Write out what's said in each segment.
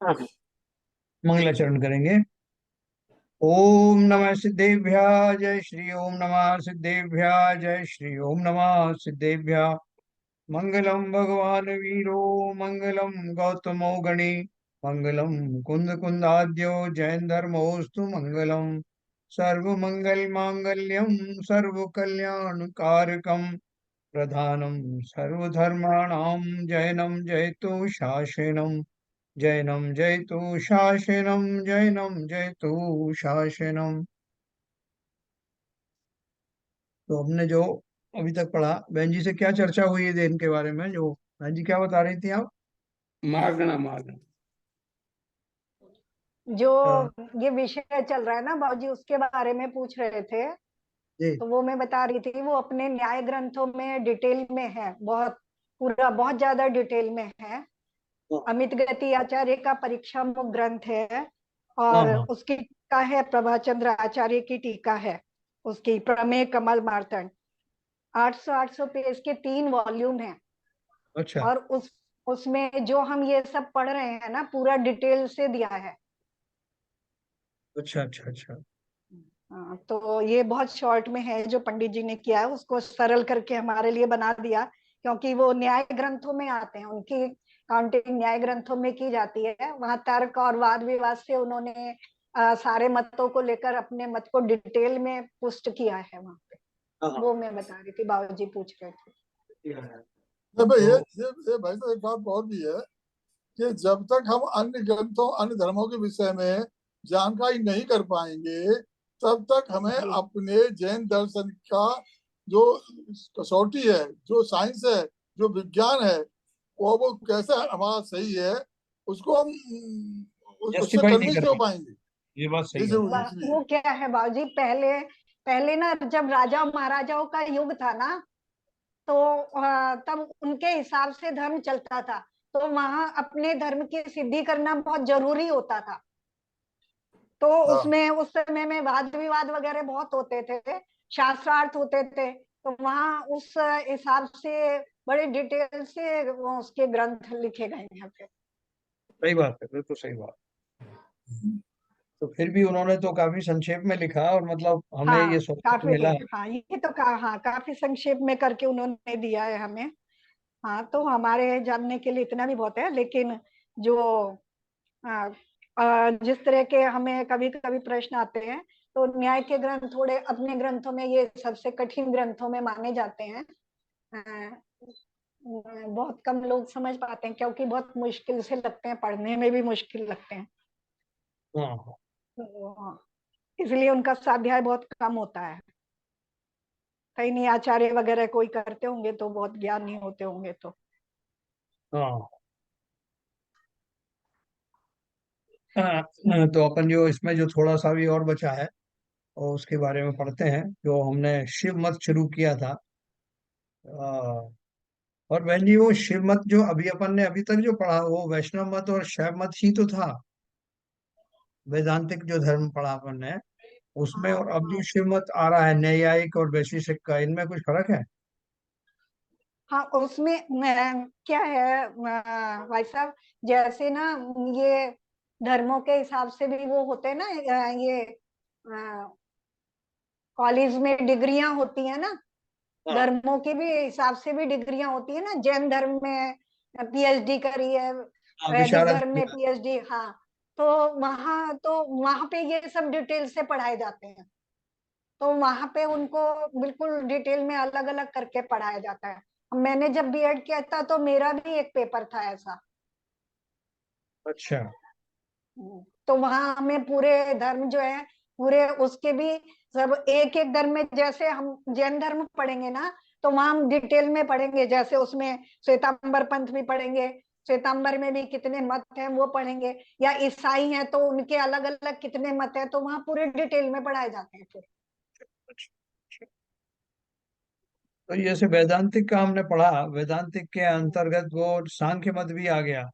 हाँ। मंगलाचरण करेंगे। ओम नमः सिद्धेभ्यः जय श्री ओम नमः सिद्धेभ्यः जय श्री ओम नमः सिद्धेभ्यः। मंगलम भगवान वीरो मंगलम गौतमो गणे मंगलम कुंद कुंदाद्यो जैन धर्मोस्तु मंगलम। सर्व मंगल मांगल्यम सर्व कल्याण कारकम प्रधानम सर्वधर्माणां जैनम जयतु शासनम। जैनम जयतु शासनम जैनम जयतु शासनम। तो हमने जो अभी तक पढ़ा, बहन जी से क्या चर्चा हुई है दिन के बारे में, जो बहन जी क्या बता रही थी आप? मागना मागना। जो हाँ, ये विषय चल रहा है ना बाबूजी, उसके बारे में पूछ रहे थे। जी। तो वो मैं बता रही थी, वो अपने न्याय ग्रंथों में डिटेल में है, बहुत पूरा बहुत ज्यादा डिटेल में है। हाँ, अमित गति आचार्य का परीक्षा मुख ग्रंथ है, हाँ, और हाँ। उसकी टीका है प्रभाचंद्र आचार्य की टीका है, उसकी प्रमेय कमल मार्तंड। 800 पेज के 3 वॉल्यूम हैं। अच्छा, और उसमें जो हम ये सब पढ़ रहे हैं ना, पूरा डिटेल से दिया है। अच्छा, अच्छा, अच्छा। हाँ, तो ये बहुत शॉर्ट में है जो पंडित जी ने किया है, उसको सरल करके हमारे लिए बना दिया, क्योंकि वो न्याय ग्रंथों में आते हैं, उनकी काउंटिंग न्याय ग्रंथों में की जाती है। वहां तर्क और वाद विवाद से उन्होंने सारे मतों को लेकर अपने मत को डिटेल में पुष्ट किया है वहां पे। हाँ, हाँ। वो मैं बता रही थी, बाबूजी पूछ रहे थे। नहीं भाई, तो ये भाई साहब एक बात और भी है कि जब तक हम अन्य ग्रंथों अन्य धर्मों के विषय में जानकारी नहीं कर पाएंगे, तब तक हमें जी। अपने जैन दर्शन का जो कसौटी है, जो साइंस है, जो विज्ञान है, वो कैसा हमारा सही है, उसको हम उससे जस्टिफाई नहीं कन्विंस कर नहीं हो पाए। पाएंगे। ये बात ये सही है। जरूरी इसलिए। वो क्या है बाबूजी, पहले पहले ना जब राजा महाराजाओं का युग था ना, तो तब उनके हिसाब से धर्म चलता था। तो वहां अपने धर्म की सिद्धि करना बहुत जरूरी होता था। तो हाँ उसमें उस समय में वाद विवाद वगैरह बहुत होते थे, शास्त्रार्थ होते थे। तो वहां उस हिसाब से बड़े डिटेल से उसके ग्रंथ लिखे गए हैं फिर। सही बात है, बिल्कुल सही बात। तो फिर भी उन्होंने तो काफी संक्षेप में लिखा, और मतलब हमें ये हाँ सौभाग्य काफी। मिला। हाँ ये तो हाँ काफी संक्षेप में करके उन्होंने दिया है हमें। हाँ तो हमारे जानने के लिए इतना भी बहुत है। लेकिन जो हाँ, जिस तरह के हमें कभी कभी प्रश्न आते हैं, तो न्याय के ग्रंथ थोड़े अपने ग्रंथों में ये सबसे कठिन ग्रंथों में माने जाते हैं। बहुत कम लोग समझ पाते हैं, क्योंकि बहुत मुश्किल से लगते हैं, पढ़ने में भी मुश्किल लगते हैं। हाँ, हाँ, तो इसलिए उनका स्वाध्याय बहुत कम होता है। कहीं नहीं आचार्य वगैरह कोई करते होंगे तो बहुत ज्ञानी होते होंगे तो। हाँ। हाँ, तो अपन जो इसमें जो थोड़ा सा भी और बचा है, और उसके बारे में पढ़ते हैं, जो हमने शिव मत शुरू किया था। आ, और बहन जी, वो शिव मत जो अभी अपन ने अभी तक जो पढ़ा, वो वैष्णव मत और शैव मत ही तो था। वेदांतिक जो धर्म पढ़ा अपन ने उसमें, हाँ और अब जो हाँ शिव मत आ रहा है न्यायिक और वैशेषिक का, इनमें कुछ फर्क है? हाँ। उसमें क्या है भाई साहब, जैसे ना ये धर्मों के हिसाब से भी वो होते हैं ना, ये कॉलेज में डिग्रियां होती है ना, हाँ, धर्मों के भी हिसाब से भी डिग्रियां होती है ना। जैन धर्म में पीएचडी करी है, हाँ, वैदिक विशारद धर्म में किया। पीएचडी। हाँ तो वहां पे ये सब डिटेल से पढ़ाए जाते हैं। तो वहां पे उनको बिल्कुल डिटेल में अलग अलग करके पढ़ाया जाता है। मैंने जब बीएड किया था तो मेरा भी एक पेपर था ऐसा। अच्छा, तो वहां हमें पूरे धर्म जो है, पूरे उसके भी सब एक एक धर्म में, जैसे हम जैन धर्म पढ़ेंगे ना, तो वहां हम डिटेल में पढ़ेंगे। जैसे उसमें श्वेतांबर पंथ भी पढ़ेंगे, श्वेतांबर में भी कितने मत हैं वो पढ़ेंगे। या ईसाई हैं तो उनके अलग अलग कितने मत हैं, तो वहां पूरे डिटेल में पढ़ाए जाते हैं फिर। अच्छा, अच्छा। तो जैसे वेदांतिक का हमने पढ़ा, वेदांतिक के अंतर्गत वो सांख्य मत भी आ गया।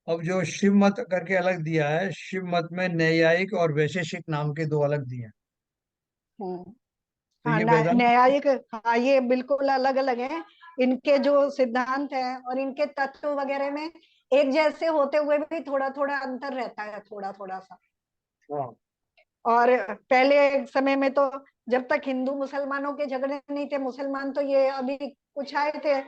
अब जो शिव मत करके अलग दिया है, शिव मत में न्यायिक और वैशेषिक नाम के दो अलग दिए हैं। हम्म। तो हाँ ये वेदांत। न्यायिक। हाँ ये बिल्कुल अलग अलग है। इनके जो सिद्धांत है और इनके तत्व वगैरह में एक जैसे होते हुए भी थोड़ा थोड़ा अंतर रहता है, थोड़ा थोड़ा सा। हाँ और पहले समय में तो जब तक हिंदू मुसलमानों के झगड़े नहीं थे, मुसलमान तो ये अभी कुछ आए थे,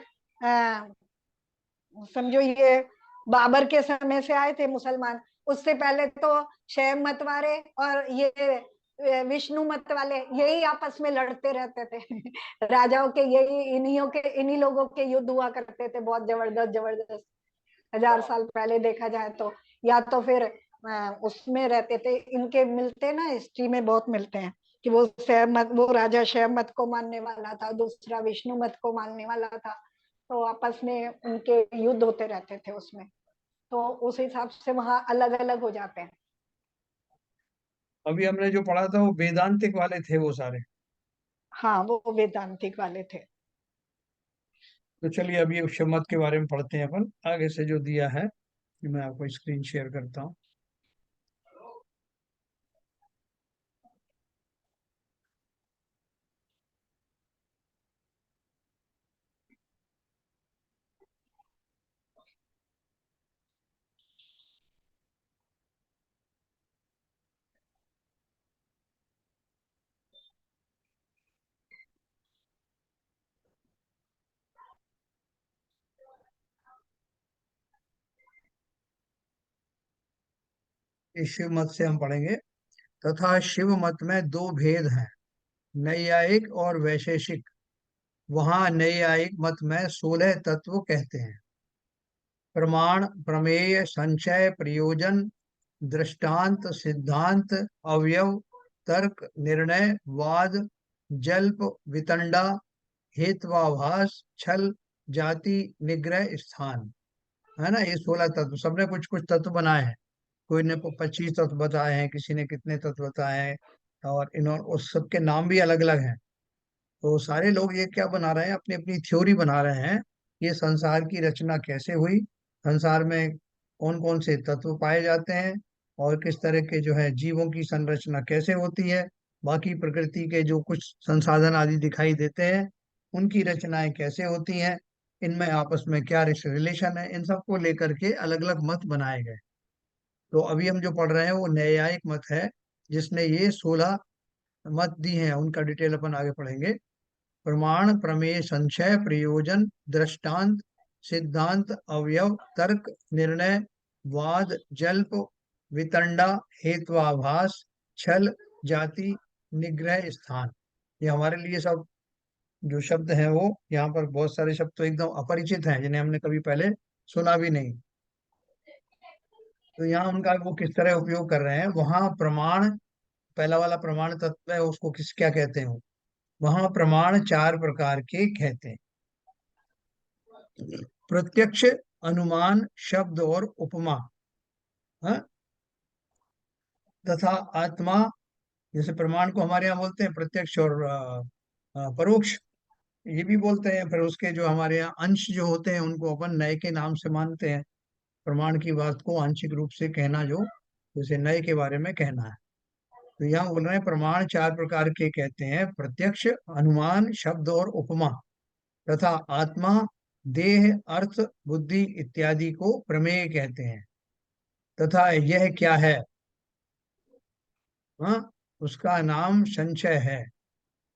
समझो ये बाबर के समय से आए थे मुसलमान। उससे पहले तो शैव मत वाले और ये विष्णु मत वाले यही आपस में लड़ते रहते थे। राजाओं के यही इन्हीं लोगों के युद्ध हुआ करते थे, बहुत जबरदस्त जबरदस्त। 1000 साल पहले देखा जाए तो, या तो फिर उसमें रहते थे, इनके मिलते ना हिस्ट्री में बहुत मिलते हैं कि वो राजा शैव मत को मानने वाला था, दूसरा विष्णु मत को मानने वाला था। तो आपस में उनके युद्ध होते रहते थे उसमें। तो उस हिसाब से वहां अलग अलग हो जाते हैं। अभी हमने जो पढ़ा था वो वेदांतिक वाले थे वो सारे। हाँ, वो वेदांतिक वाले थे। तो चलिए अभी शिव मत के बारे में पढ़ते हैं अपन, आगे से जो दिया है मैं आपको स्क्रीन शेयर करता हूँ। इस शिव मत से हम पढ़ेंगे। तथा शिव मत में दो भेद हैं, नैयायिक और वैशेषिक। वहाँ नैयायिक मत में 16 तत्व कहते हैं। प्रमाण, प्रमेय, संचय, प्रयोजन, दृष्टांत, सिद्धांत, अवयव, तर्क, निर्णय, वाद, जल्प, वितंडा, हेत्वाभास, छल, जाति, निग्रह, स्थान। है ना, ये 16 तत्व, सबने कुछ कुछ तत्व बनाए हैं। कोई ने 25 तत्व बताए हैं, किसी ने कितने तत्व बताए हैं, और इन्होंने उस सबके नाम भी अलग अलग हैं। तो सारे लोग ये क्या बना रहे हैं, अपनी अपनी थ्योरी बना रहे हैं, ये संसार की रचना कैसे हुई, संसार में कौन कौन से तत्व पाए जाते हैं, और किस तरह के जो है जीवों की संरचना कैसे होती है, बाकी प्रकृति के जो कुछ संसाधन आदि दिखाई देते हैं उनकी रचनाएं कैसे होती हैं, इनमें आपस में क्या रिलेशन है, इन सबको लेकर के अलग अलग मत बनाए गए। तो अभी हम जो पढ़ रहे हैं वो न्यायिक मत है, जिसने ये 16 मत दी हैं, उनका डिटेल अपन आगे पढ़ेंगे। प्रमाण, प्रमेय, संशय, प्रयोजन, दृष्टांत, सिद्धांत, अवयव, तर्क, निर्णय, वाद, जल्प, वितंडा, हेत्वाभास, छल, जाति, निग्रह, स्थान। ये हमारे लिए सब जो शब्द हैं वो यहाँ पर बहुत सारे शब्द तो एकदम अपरिचित हैं, जिन्हें हमने कभी पहले सुना भी नहीं। तो यहाँ उनका वो किस तरह उपयोग कर रहे हैं। वहाँ प्रमाण, पहला वाला प्रमाण तत्व है, उसको किस क्या कहते हैं, वहाँ प्रमाण 4 प्रकार के कहते हैं। प्रत्यक्ष, अनुमान, शब्द और उपमा, हाँ? तथा आत्मा, जैसे प्रमाण को हमारे यहाँ बोलते हैं प्रत्यक्ष और परोक्ष, ये भी बोलते हैं। फिर उसके जो हमारे यहाँ अंश जो होते हैं उनको अपन नए के नाम से मानते हैं। प्रमाण की बात को आंशिक रूप से कहना, जो जैसे नए के बारे में कहना है। तो यहाँ बोल रहे हैं प्रमाण 4 प्रकार के कहते हैं, प्रत्यक्ष, अनुमान, शब्द और उपमा, तथा आत्मा, देह, अर्थ, बुद्धि इत्यादि को प्रमेय कहते हैं। तथा यह क्या है, हाँ, उसका नाम संशय है।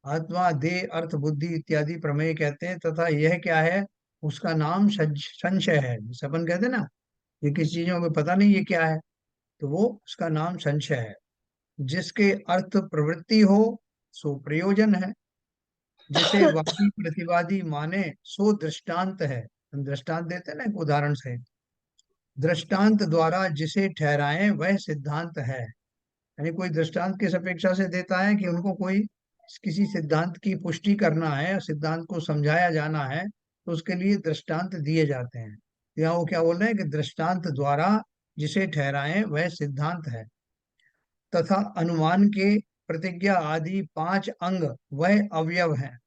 आत्मा, देह, अर्थ, बुद्धि इत्यादि प्रमेय कहते हैं, तथा यह क्या है, उसका नाम संशय है। जैसे अपन कहते हैं ना, ये किसी चीजों में पता नहीं ये क्या है, तो वो उसका नाम संशय है। जिसके अर्थ प्रवृत्ति हो सो प्रयोजन है, जिसे वादी प्रतिवादी माने सो दृष्टांत है। हम दृष्टांत देते हैं ना एक उदाहरण से, दृष्टांत द्वारा जिसे ठहराएं वह सिद्धांत है। यानी कोई दृष्टांत किस अपेक्षा से देता है कि उनको कोई किसी सिद्धांत की पुष्टि करना है, सिद्धांत को समझाया जाना है, तो उसके लिए दृष्टांत दिए जाते हैं। यहाँ वो क्या बोल रहे हैं कि दृष्टांत द्वारा जिसे ठहराएं वह सिद्धांत है। तथा अनुमान के प्रतिज्ञा आदि 5 अंग वह अवयव हैं।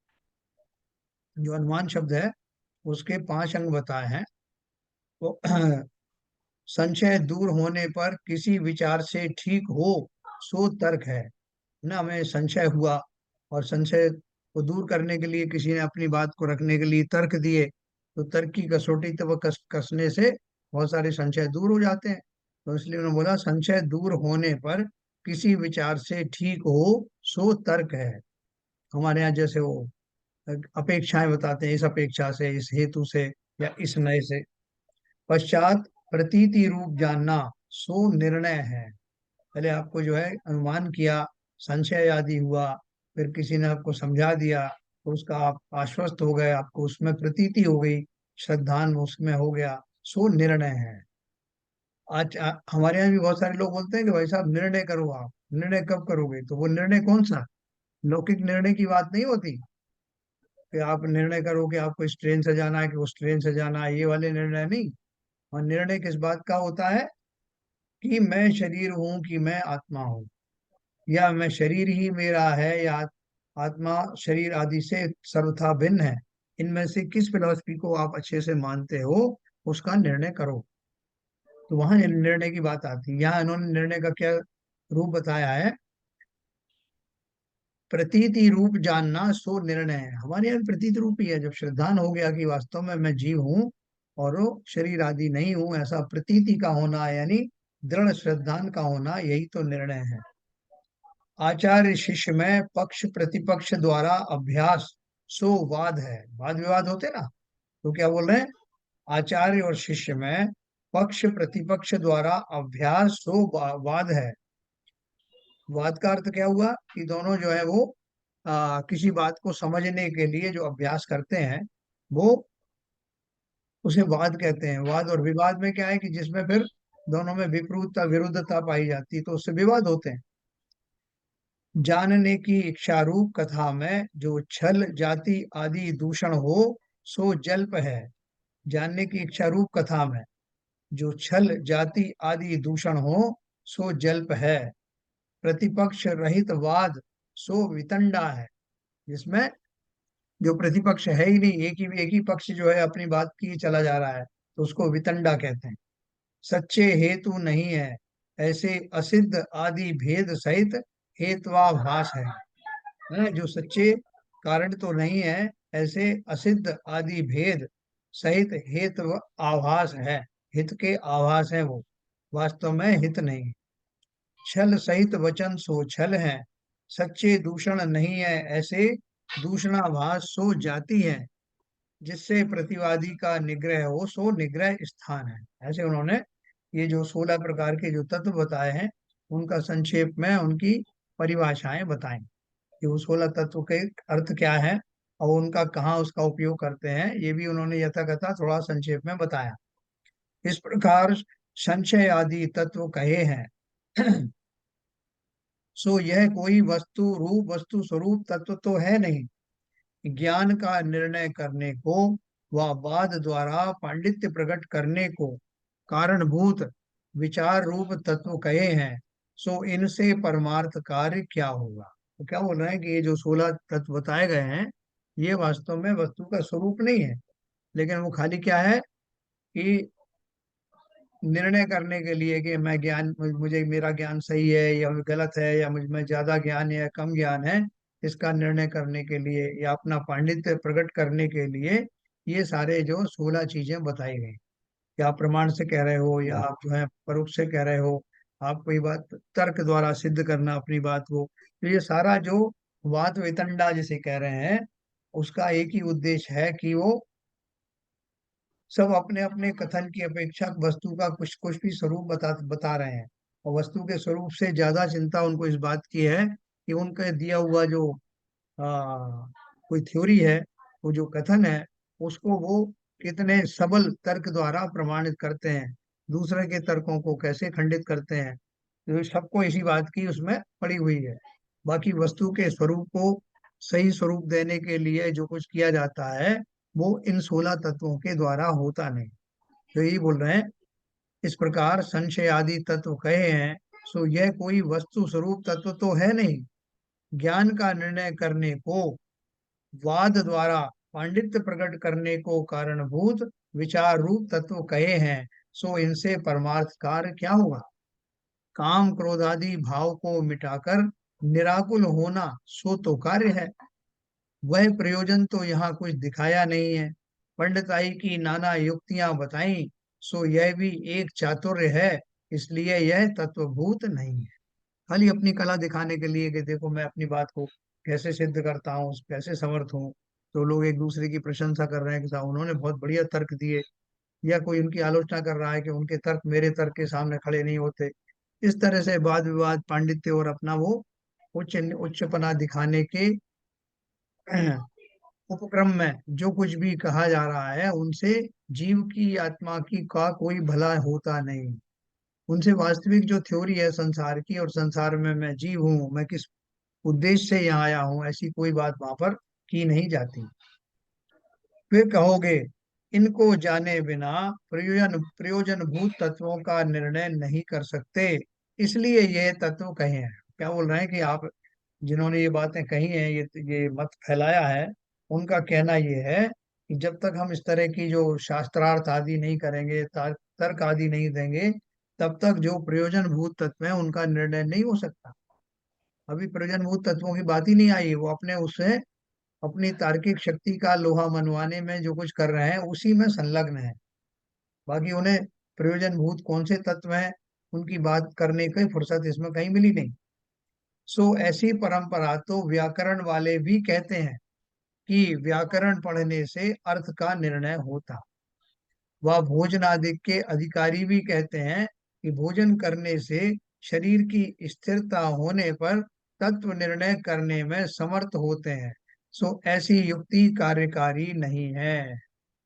जो अनुमान शब्द है उसके 5 अंग बताए हैं। तो संशय दूर होने पर किसी विचार से ठीक हो सो तर्क है ना, हमें संशय हुआ और संशय को दूर करने के लिए किसी ने अपनी बात को रखने के लिए तर्क दिए, तो तर्क की कसौटी तो वह कसने से बहुत सारे संशय दूर हो जाते हैं। तो इसलिए उन्होंने बोला संशय दूर होने पर किसी विचार से ठीक हो सो तर्क है। हमारे यहाँ जैसे वो अपेक्षाएं बताते हैं, इस अपेक्षा से, इस हेतु से, या इस नए से। पश्चात प्रतीति रूप जानना सो निर्णय है। पहले आपको जो है अनुमान किया, संशय आदि हुआ, फिर किसी ने आपको समझा दिया तो उसका आप आश्वस्त हो गए, आपको उसमें प्रतीति हो गई, श्रद्धान उसमें हो गया, सो निर्णय है। आज हमारे यहाँ भी बहुत सारे लोग बोलते हैं कि भाई साहब निर्णय करो, आप निर्णय कब करोगे? तो वो निर्णय कौन सा? लौकिक निर्णय की बात नहीं होती कि आप निर्णय करो कि आपको इस ट्रेन से जाना है कि उस ट्रेन से जाना है, ये वाले निर्णय नहीं। और निर्णय किस बात का होता है? कि मैं शरीर हूं कि मैं आत्मा हूं, या मैं शरीर ही मेरा है, या आत्मा शरीर आदि से सर्वथा भिन्न है। इनमें से किस फिलॉसफी को आप अच्छे से मानते हो, उसका निर्णय करो। तो वहां निर्णय की बात आती है। यहाँ इन्होंने निर्णय का क्या रूप बताया है? प्रतीति रूप जानना सो निर्णय है। हमारे यहाँ प्रतीत रूप ही है। जब श्रद्धान हो गया कि वास्तव में मैं जीव हूँ और वो शरीर आदि नहीं हूँ, ऐसा प्रतीति का होना, यानी दृढ़ श्रद्धान का होना, यही तो निर्णय है। आचार्य शिष्य में पक्ष प्रतिपक्ष द्वारा अभ्यास सो वाद है। वाद विवाद होते ना, तो क्या बोल रहे हैं? आचार्य और शिष्य में पक्ष प्रतिपक्ष द्वारा अभ्यास सो वाद है। वाद का अर्थ क्या हुआ? कि दोनों जो है वो किसी बात को समझने के लिए जो अभ्यास करते हैं, वो उसे वाद कहते हैं। वाद और विवाद में क्या है कि जिसमें फिर दोनों में विपरीतता विरुद्धता पाई जाती है, तो उससे विवाद होते हैं। जानने की इच्छा रूप कथा में जो छल जाति आदि दूषण हो सो जल्प है। जानने की इच्छा रूप कथा में जो छल जाति आदि दूषण हो सो जल्प है। प्रतिपक्ष रहित वाद सो वितंडा है। जिसमें जो प्रतिपक्ष है ही नहीं, एक ही पक्ष जो है अपनी बात की चला जा रहा है, तो उसको वितंडा कहते हैं। सच्चे हेतु नहीं है ऐसे असिद्ध आदि भेद सहित हेत्वाभास है। जो सच्चे कारण तो नहीं है, ऐसे असिद्ध आदि भेद सहित हेतु आभास है। हित के आभास है वो, वास्तव में हित नहीं। छल सहित वचन सो छल है, सच्चे दूषण नहीं है ऐसे दूषणाभास सो जाती है। जिससे प्रतिवादी का निग्रह हो सो निग्रह स्थान है। ऐसे उन्होंने ये जो 16 प्रकार के जो तत्व बताए हैं, उनका संक्षेप में उनकी परिभाषाएं बताएं कि वो 16 तत्व के अर्थ क्या है और उनका कहाँ उसका उपयोग करते हैं, ये भी उन्होंने यथाकथा थोड़ा संक्षेप में बताया। इस प्रकार संशय आदि तत्व कहे हैं। सो यह कोई वस्तु रूप वस्तु स्वरूप तत्व तो है नहीं। ज्ञान का निर्णय करने को व वाद द्वारा पांडित्य प्रकट करने को कारणभूत विचार रूप तत्व कहे हैं। सो इनसे परमार्थ कार्य क्या होगा? तो क्या बोल रहे हैं कि ये जो 16 तत्व बताए गए हैं, ये वास्तव में वस्तु का स्वरूप नहीं है, लेकिन वो खाली क्या है कि निर्णय करने के लिए कि मैं ज्ञान, मुझे मेरा ज्ञान सही है या गलत है, या मुझ में ज्यादा ज्ञान है या कम ज्ञान है, इसका निर्णय करने के लिए या अपना पांडित्य प्रकट करने के लिए ये सारे जो 16 चीजें बताई गई। या आप प्रमाण से कह रहे हो या आप जो है परोक्ष से कह रहे हो, आप कोई बात तर्क द्वारा सिद्ध करना अपनी बात को, तो ये सारा जो वाद वितंडा जिसे कह रहे हैं, उसका एक ही उद्देश्य है कि वो सब अपने अपने कथन की अपेक्षा वस्तु का कुछ कुछ भी स्वरूप बता रहे हैं। और वस्तु के स्वरूप से ज्यादा चिंता उनको इस बात की है कि उनका दिया हुआ जो कोई थ्योरी है, वो जो कथन है, उसको वो कितने सबल तर्क द्वारा प्रमाणित करते हैं, दूसरे के तर्कों को कैसे खंडित करते हैं। तो सबको इसी बात की उसमें पड़ी हुई है। बाकी वस्तु के स्वरूप को सही स्वरूप देने के लिए जो कुछ किया जाता है, वो इन 16 तत्वों के द्वारा होता नहीं। तो यही बोल रहे हैं, इस प्रकार संशय आदि तत्व कहे हैं, सो यह कोई वस्तु स्वरूप तत्व तो है नहीं। ज्ञान का निर्णय करने को वाद द्वारा पांडित्य प्रकट करने को कारणभूत विचार रूप तत्व कहे हैं। सो इनसे परमार्थ कार्य क्या होगा? काम क्रोध आदि भाव को मिटाकर निराकुल होना सो तो कार्य है। वह प्रयोजन तो यहाँ कुछ दिखाया नहीं है। पंडिताई की नाना युक्तियां बताई, सो यह भी एक चातुर्य है, इसलिए यह तत्वभूत नहीं है। खाली अपनी कला दिखाने के लिए कि देखो मैं अपनी बात को कैसे सिद्ध करता हूँ, कैसे समर्थ हूँ। तो लोग एक दूसरे की प्रशंसा कर रहे हैं कि साहब उन्होंने बहुत बढ़िया तर्क दिए, या कोई उनकी आलोचना कर रहा है कि उनके तर्क मेरे तर्क के सामने खड़े नहीं होते। इस तरह से वाद विवाद, पांडित्य और अपना वो उच्चपना दिखाने के उपक्रम में जो कुछ भी कहा जा रहा है, उनसे जीव की आत्मा की का कोई भला होता नहीं। उनसे वास्तविक जो थ्योरी है संसार की, और संसार में मैं जीव हूँ, मैं किस उद्देश्य से यहाँ आया हूँ, ऐसी कोई बात वहां पर की नहीं जाती। फिर कहोगे इनको जाने बिना प्रयोजन भूत तत्वों का निर्णय नहीं कर सकते, इसलिए ये तत्व कहे हैं। क्या बोल रहे हैं कि आप जिन्होंने ये बातें कही हैं, ये मत फैलाया है, उनका कहना ये है कि जब तक हम इस तरह की जो शास्त्रार्थ आदि नहीं करेंगे, तर्क आदि नहीं देंगे, तब तक जो प्रयोजन भूत तत्व है उनका निर्णय नहीं हो सकता। अभी प्रयोजन भूत तत्वों की बात ही नहीं आई, वो अपने उससे अपनी तार्किक शक्ति का लोहा मनवाने में जो कुछ कर रहे हैं उसी में संलग्न है। बाकी उन्हें प्रयोजन भूत कौन से तत्व हैं उनकी बात करने की फुर्सत इसमें कहीं मिली नहीं। सो ऐसी परंपरा तो व्याकरण वाले भी कहते हैं कि व्याकरण पढ़ने से अर्थ का निर्णय होता। वह भोजन आदि के अधिकारी भी कहते हैं कि भोजन करने से शरीर की स्थिरता होने पर तत्व निर्णय करने में समर्थ होते हैं। सो ऐसी युक्ति कार्यकारी नहीं है।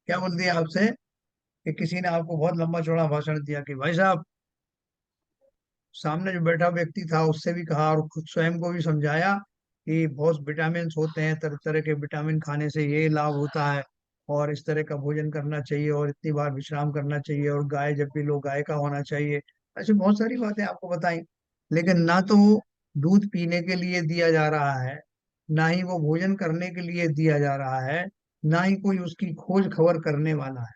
क्या बोल दिया आपसे कि किसी ने आपको बहुत लंबा चौड़ा भाषण दिया कि भाई साहब, सामने जो बैठा व्यक्ति था उससे भी कहा और खुद स्वयं को भी समझाया कि बहुत विटामिन होते हैं, तरह तरह के विटामिन खाने से ये लाभ होता है, और इस तरह का भोजन करना चाहिए, और इतनी बार विश्राम करना चाहिए, और गाय जब भी लो गाय का होना चाहिए। ऐसी बहुत सारी बातें आपको बताई, लेकिन ना तो वो दूध पीने के लिए दिया जा रहा है, ना ही वो भोजन करने के लिए दिया जा रहा है, ना ही कोई उसकी खोज खबर करने वाला है।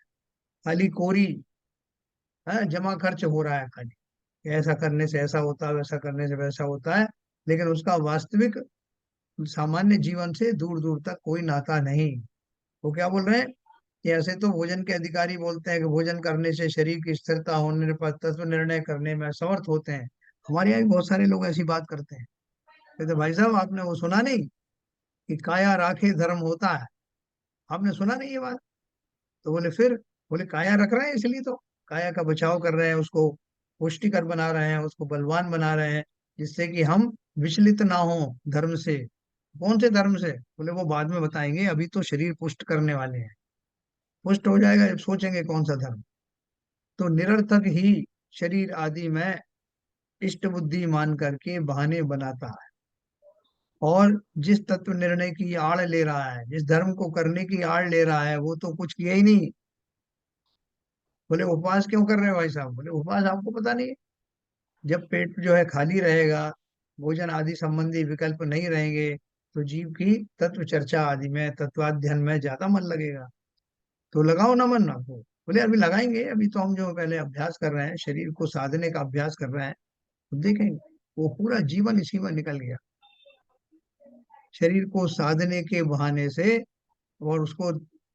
खाली कोरी जमा खर्च हो रहा है खाली, कि ऐसा करने से ऐसा होता है, वैसा करने से वैसा होता है, लेकिन उसका वास्तविक सामान्य जीवन से दूर दूर तक कोई नाता नहीं। वो क्या बोल रहे हैं कि ऐसे तो भोजन के अधिकारी बोलते हैं कि भोजन करने से शरीर की स्थिरता होने पर तत्व निर्णय करने में समर्थ होते हैं। हमारे यहाँ भी बहुत सारे लोग ऐसी बात करते हैं, कहते भाई साहब आपने वो सुना नहीं कि काया राखे धर्म होता है, आपने सुना नहीं ये बात? तो बोले फिर, बोले काया रख रहे हैं इसलिए तो काया का बचाव कर रहे हैं, उसको पुष्टिकर बना रहे हैं, उसको बलवान बना रहे हैं, जिससे कि हम विचलित ना हो धर्म से। कौन से धर्म से? बोले वो बाद में बताएंगे, अभी तो शरीर पुष्ट करने वाले हैं। पुष्ट हो जाएगा जब सोचेंगे कौन सा धर्म। तो निरर्थक ही शरीर आदि में इष्ट बुद्धि मान करके बहाने बनाता है, और जिस तत्व निर्णय की आड़ ले रहा है, जिस धर्म को करने की आड़ ले रहा है, वो तो कुछ किया ही नहीं। बोले उपवास क्यों कर रहे हो भाई साहब? बोले उपवास आपको पता नहीं है? जब पेट जो है खाली रहेगा, भोजन आदि संबंधी विकल्प नहीं रहेंगे, तो जीव की तत्व चर्चा आदि में, तत्वाध्ययन में ज्यादा मन लगेगा। तो लगाओ ना मन आपको। बोले अभी लगाएंगे, अभी तो हम जो पहले अभ्यास कर रहे हैं, शरीर को साधने का अभ्यास कर रहे हैं, तो देखेंगे वो पूरा जीवन इसी में निकल गया, शरीर को साधने के बहाने से। और उसको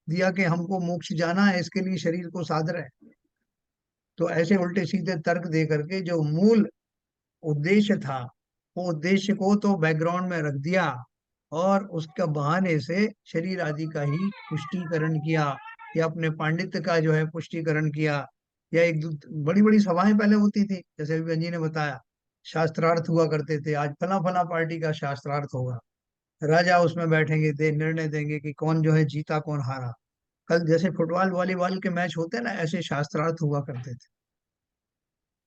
दिया कि हमको मोक्ष जाना है, इसके लिए शरीर को साध रहे हैं। तो ऐसे उल्टे सीधे तर्क दे करके जो मूल उद्देश्य था, वो उद्देश्य को तो बैकग्राउंड में रख दिया, और उसका बहाने से शरीर आदि का ही पुष्टिकरण किया, या अपने पांडित्य का जो है पुष्टिकरण किया। या एक बड़ी बड़ी सभाएं पहले होती थी, जैसे अभी जी ने बताया, शास्त्रार्थ हुआ करते थे, आज फला फला पार्टी का शास्त्रार्थ होगा, राजा उसमें बैठेंगे, दे निर्णय देंगे कि कौन जो है जीता कौन हारा। कल जैसे फुटबॉल वॉलीबॉल के मैच होते हैं ना, ऐसे शास्त्रार्थ हुआ करते थे।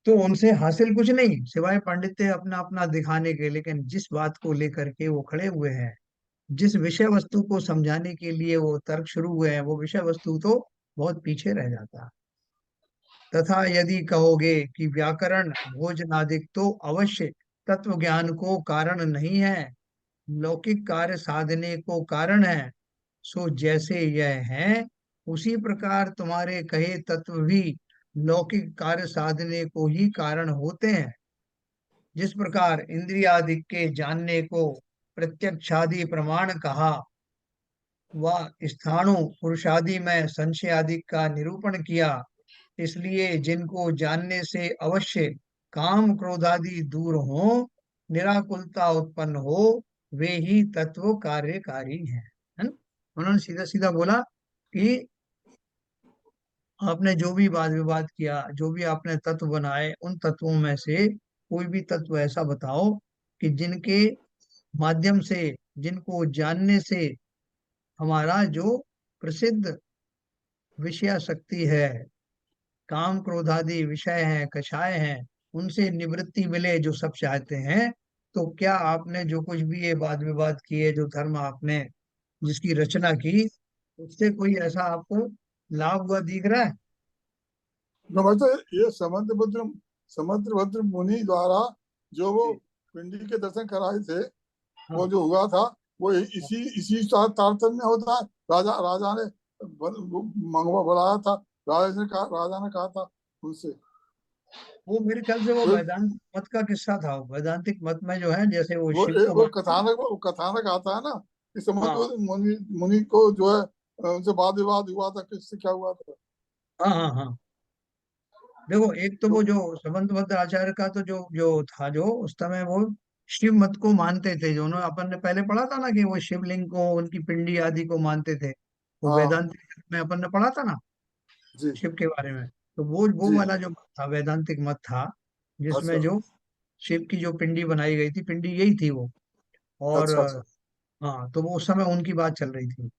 तो उनसे हासिल कुछ नहीं सिवाय पांडित्य अपना अपना दिखाने के, लेकिन जिस बात को लेकर के वो खड़े हुए हैं, जिस विषय वस्तु को समझाने के लिए वो तर्क शुरू हुए हैं, वो विषय वस्तु तो बहुत पीछे रह जाता है। तथा यदि कहोगे कि व्याकरण भोजनादिक तो अवश्य तत्व ज्ञान को कारण नहीं है, लौकिक कार्य साधने को कारण है, सो जैसे यह है उसी प्रकार तुम्हारे कहे तत्व भी लौकिक कार्य साधने को ही कारण होते हैं। जिस प्रकार इंद्रियादि के जानने को प्रत्यक्षादि प्रमाण कहा, व स्थाणु पुरुषादि में संशय आदि का निरूपण किया, इसलिए जिनको जानने से अवश्य काम क्रोधादि दूर हो, निराकुलता उत्पन्न हो, वे ही तत्व कार्यकारी हैं। है ना? उन्होंने सीधा सीधा बोला कि आपने जो भी वाद विवाद किया, जो भी आपने तत्व बनाए, उन तत्वों में से कोई भी तत्व ऐसा बताओ कि जिनके माध्यम से, जिनको जानने से हमारा जो प्रसिद्ध विषय शक्ति है, काम क्रोधादि विषय हैं, कषाय हैं, उनसे निवृत्ति मिले, जो सब चाहते हैं। तो क्या आपने जो कुछ भी ये वाद विवाद किए, जो धर्म आपने जिसकी रचना की, उससे कोई ऐसा आपको लाभ हुआ दिख रहा है? न भाई, तो ये समुद्रभद्र मुनि द्वारा जो वो जी। पिंडी के दर्शन कराए थे, वो हाँ जो हुआ था, वो इसी इसी तारतम्य होता है। राजा राजा ने मंगवा बुलाया था, राजा ने कहा था उनसे। वो मेरे ख्याल से वो फिर वेदांत मत का किस्सा था। वो वैदांतिक मत में जो है, जैसे वो वो शिव को मानते हैं। वो कथानक आता है ना कि हाँ समुद्र मुनि मुनि को जो है उनसे वाद विवाद हुआ था, किससे क्या हुआ था। हाँ हाँ हाँ। देखो, एक तो वो तो जो संबंधभद्र आचार्य का तो जो जो था, जो उस समय वो शिव मत को मानते थे, जो उन्होंने अपन ने पहले पढ़ा था ना कि वो शिवलिंग को, उनकी पिंडी आदि को मानते थे। वो हाँ वेदांतिक में अपन ने पढ़ा था ना जी शिव के बारे में। तो वो जी। वाला जो मत था, वैदांतिक मत था, जिसमें अच्छा जो शिव की जो पिंडी बनाई गई थी, पिंडी यही थी वो। और अच्छा अच्छा हाँ, तो वो उस समय उनकी बात चल रही थी।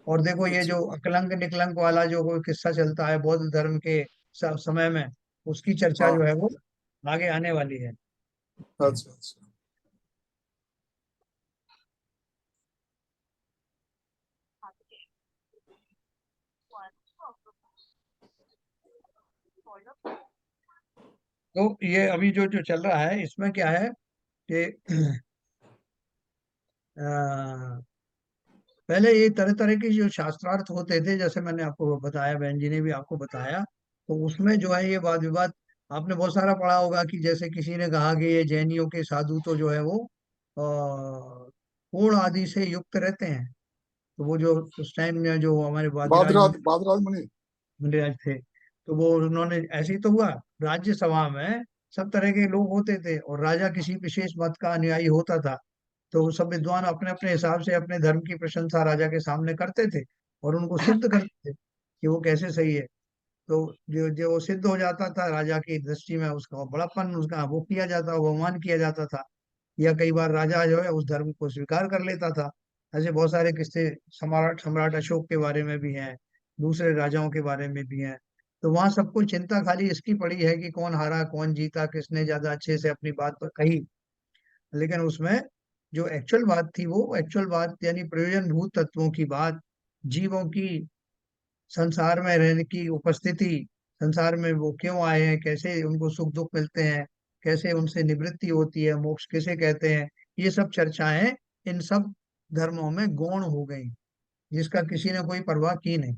और देखो, ये अच्छा जो अकलंक निकलंक वाला जो कोई किस्सा चलता है बौद्ध धर्म के समय में, उसकी चर्चा जो हाँ है वो आगे आने वाली है। अच्छा अच्छा। तो ये अभी जो जो चल रहा है, इसमें क्या है कि अ, पहले ये तरह तरह के जो शास्त्रार्थ होते थे, जैसे मैंने आपको बताया, बहन जी ने भी आपको बताया, तो उसमें जो है ये वाद विवाद आपने बहुत सारा पढ़ा होगा कि जैसे किसी ने कहा कि ये जैनियों के साधु तो जो है वो कोढ़ आदि से युक्त रहते हैं। तो वो जो उस टाइम में जो हमारे वादिराज बादराज मुनि। मुनिराज थे, तो वो उन्होंने ऐसे ही तो हुआ। राज्यसभा में सब तरह के लोग होते थे, और राजा किसी विशेष मत का अनुयायी होता था। तो वो सब विद्वान अपने अपने हिसाब से अपने धर्म की प्रशंसा राजा के सामने करते थे, और उनको सिद्ध करते थे कि वो कैसे सही है। तो जो जो वो सिद्ध हो जाता था राजा की दृष्टि में, उसका बड़प्पन, उसका वो किया जाता, वो अवमान किया जाता था। या कई बार राजा जो है उस धर्म को स्वीकार कर लेता था। ऐसे बहुत सारे किस्से सम्राट सम्राट अशोक के बारे में भी हैं, दूसरे राजाओं के बारे में भी हैं। तो वहां सबको चिंता खाली इसकी पड़ी है कि कौन हारा कौन जीता, किसने ज्यादा अच्छे से अपनी बात पर कही। लेकिन उसमें जो एक्चुअल बात थी, वो एक्चुअल बात यानी प्रयोजनभूत तत्वों की बात, जीवों की संसार में रहने की उपस्थिति, संसार में वो क्यों आए हैं, कैसे उनको सुख दुख मिलते हैं, कैसे उनसे निवृत्ति होती है, मोक्ष किसे कहते हैं, ये सब चर्चाएं इन सब धर्मों में गौण हो गई, जिसका किसी ने कोई परवाह की नहीं।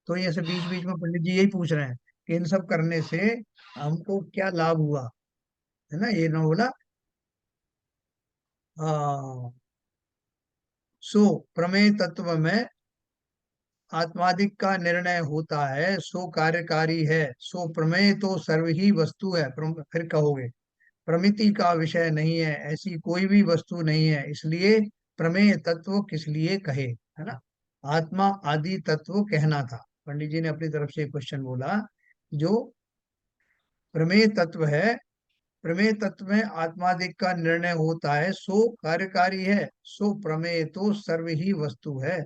तो ये सब बीच बीच में पंडित जी यही पूछ रहे हैं कि इन सब करने से हमको क्या लाभ हुआ, है ना? ये ना बोला आ, सो प्रमेय तत्व में आत्मादिक का निर्णय होता है, सो कार्यकारी है, सो प्रमेय तो सर्व ही वस्तु है। फिर कहोगे प्रमिति का विषय नहीं है, ऐसी कोई भी वस्तु नहीं है, इसलिए प्रमेय तत्व किस लिए कहे, है ना? आत्मा आदि तत्व कहना था। पंडित जी ने अपनी तरफ से क्वेश्चन बोला, जो प्रमेय तत्व है, प्रमेय तत्व में आत्मादिक का निर्णय होता है, सो कार्यकारी है, सो प्रमेय तो सर्व ही वस्तु है,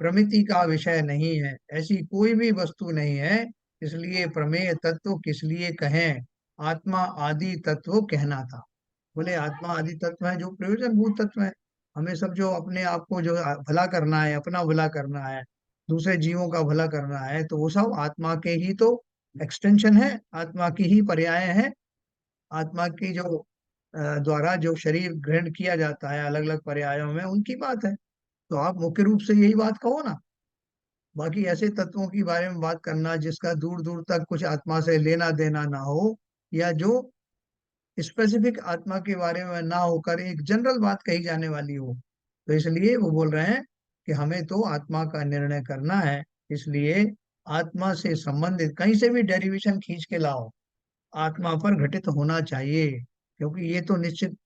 प्रमिति का विषय नहीं है, ऐसी कोई भी वस्तु नहीं है, इसलिए प्रमेय तत्व किस लिए कहें, आत्मा आदि तत्व कहना था। बोले आत्मा आदि तत्व है जो प्रयोजनभूत तत्व है। हमें सब जो अपने आप को जो भला करना है, अपना भला करना है, दूसरे जीवों का भला करना है, तो वो सब आत्मा के ही तो एक्सटेंशन है, आत्मा की ही पर्याय है। आत्मा की जो द्वारा जो शरीर ग्रहण किया जाता है अलग अलग पर्यायों में, उनकी बात है। तो आप मुख्य रूप से यही बात कहो ना। बाकी ऐसे तत्वों के बारे में बात करना जिसका दूर दूर तक कुछ आत्मा से लेना देना ना हो, या जो स्पेसिफिक आत्मा के बारे में ना होकर एक जनरल बात कही जाने वाली हो, तो इसलिए वो बोल रहे हैं कि हमें तो आत्मा का निर्णय करना है, इसलिए आत्मा से संबंधित कहीं से भी डेरिवेशन खींच के लाओ, आत्मा पर घटित होना चाहिए, क्योंकि ये तो निश्चित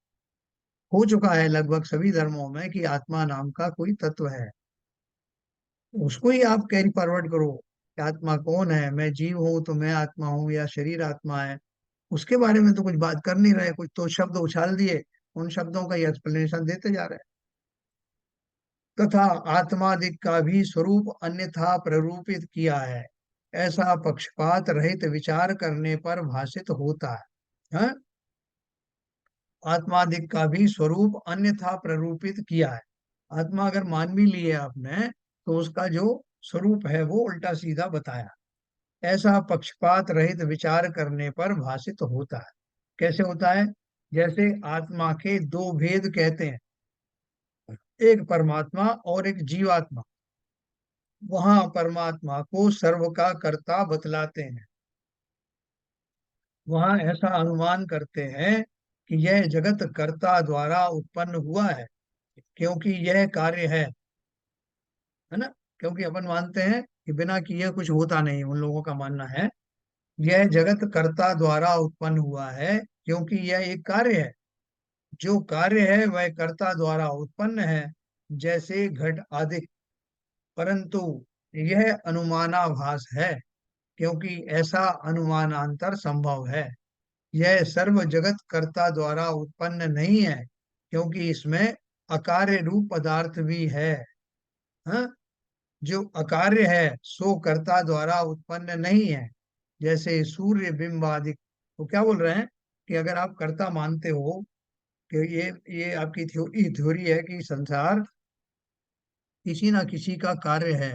हो चुका है लगभग सभी धर्मों में कि आत्मा नाम का कोई तत्व है। उसको ही आप कैरी फॉरवर्ड करो कि आत्मा कौन है, मैं जीव हूं तो मैं आत्मा हूँ या शरीर आत्मा है, उसके बारे में तो कुछ बात कर नहीं रहे, कुछ तो शब्द उछाल दिए, उन शब्दों का एक्सप्लेनेशन देते जा रहे हैं। तथा आत्मादिक का भी स्वरूप अन्यथा प्ररूपित किया है, ऐसा पक्षपात रहित विचार करने पर भाषित होता है। हाँ? आत्मादिक का भी स्वरूप अन्यथा प्ररूपित किया है। आत्मा अगर मान भी लिए आपने तो उसका जो स्वरूप है वो उल्टा सीधा बताया, ऐसा पक्षपात रहित विचार करने पर भाषित होता है। कैसे होता है? जैसे आत्मा के दो भेद कहते हैं, एक परमात्मा और एक जीवात्मा। वहां परमात्मा को सर्व का कर्ता बतलाते हैं, वहां ऐसा अनुमान करते हैं कि यह जगत कर्ता द्वारा उत्पन्न हुआ है, क्योंकि यह कार्य है ना। क्योंकि अपन मानते हैं कि बिना किए कुछ होता नहीं, उन लोगों का मानना है यह जगत कर्ता द्वारा उत्पन्न हुआ है क्योंकि यह एक कार्य है, जो कार्य है वह कर्ता द्वारा उत्पन्न है, जैसे घट आदि। परंतु यह अनुमानाभास है, क्योंकि ऐसा अनुमानांतर संभव है। यह सर्व जगत कर्ता द्वारा उत्पन्न नहीं है, क्योंकि इसमें अकार्य रूप पदार्थ भी है। हाँ? जो अकार्य है सो कर्ता द्वारा उत्पन्न नहीं है, जैसे सूर्य बिंब आदि। तो क्या बोल रहे हैं कि अगर आप कर्ता मानते हो कि ये आपकी थ्योरी है कि संसार किसी ना किसी का कार्य है,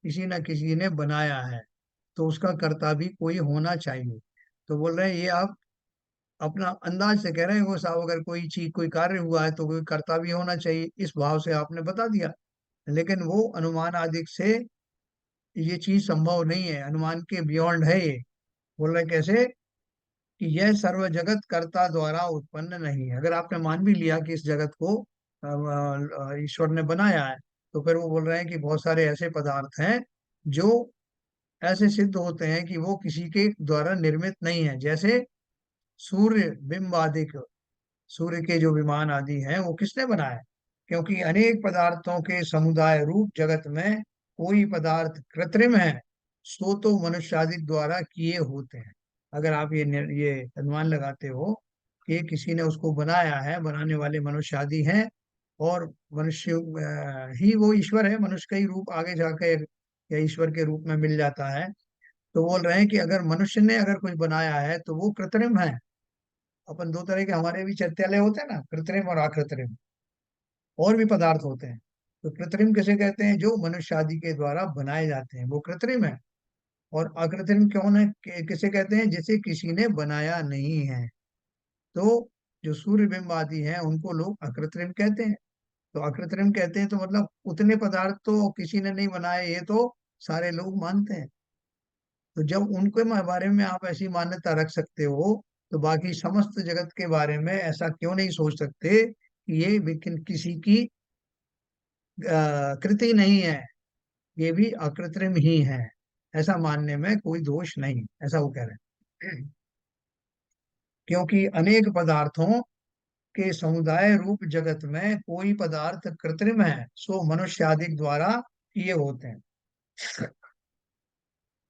किसी ना किसी ने बनाया है, तो उसका कर्ता भी कोई होना चाहिए। तो बोल रहे हैं ये आप अपना अंदाज से कह रहे हैं, वो साहब अगर कोई चीज कोई कार्य हुआ है तो कोई कर्ता भी होना चाहिए, इस भाव से आपने बता दिया। लेकिन वो अनुमान आदि से ये चीज संभव नहीं है, अनुमान के बियॉन्ड है ये। बोल रहे कैसे कि यह सर्व जगत कर्ता द्वारा उत्पन्न नहीं है। अगर आपने मान भी लिया कि इस जगत को ईश्वर ने बनाया है, तो फिर वो बोल रहे हैं कि बहुत सारे ऐसे पदार्थ हैं जो ऐसे सिद्ध होते हैं कि वो किसी के द्वारा निर्मित नहीं है। जैसे सूर्य बिंब आदि को, सूर्य के जो विमान आदि हैं वो किसने बनाया? क्योंकि अनेक पदार्थों के समुदाय रूप जगत में कोई पदार्थ कृत्रिम है, सो तो मनुष्य आदि द्वारा किए होते हैं। अगर आप ये अनुमान लगाते हो कि किसी ने उसको बनाया है, बनाने वाले मनुष्य आदि हैं, और मनुष्य ही वो ईश्वर है, मनुष्य का ही रूप आगे जाकर या ईश्वर के रूप में मिल जाता है। तो बोल रहे हैं कि अगर मनुष्य ने अगर कुछ बनाया है तो वो कृत्रिम है। अपन दो तरह के हमारे भी चैत्यालय होते हैं ना, कृत्रिम और अकृत्रिम, और भी पदार्थ होते हैं। तो कृत्रिम किसे कहते हैं? जो मनुष्य आदि के द्वारा बनाए जाते हैं वो कृत्रिम है। और अकृत्रिम कौन है, किसे कहते हैं? जिसे किसी ने बनाया नहीं है। तो जो सूर्य बिंब आदि हैं उनको लोग अकृत्रिम कहते हैं। तो अकृत्रिम कहते हैं तो मतलब उतने पदार्थ तो किसी ने नहीं बनाए, ये तो सारे लोग मानते हैं। तो जब उनके बारे में आप ऐसी मान्यता रख सकते हो, तो बाकी समस्त जगत के बारे में ऐसा क्यों नहीं सोच सकते कि ये लेकिन किसी की कृति नहीं है, ये भी अकृत्रिम ही है। ऐसा मानने में कोई दोष नहीं, ऐसा वो कह रहे हैं। क्योंकि अनेक पदार्थों के समुदाय रूप जगत में कोई पदार्थ कृत्रिम है, सो मनुष्य आदि द्वारा किए होते हैं।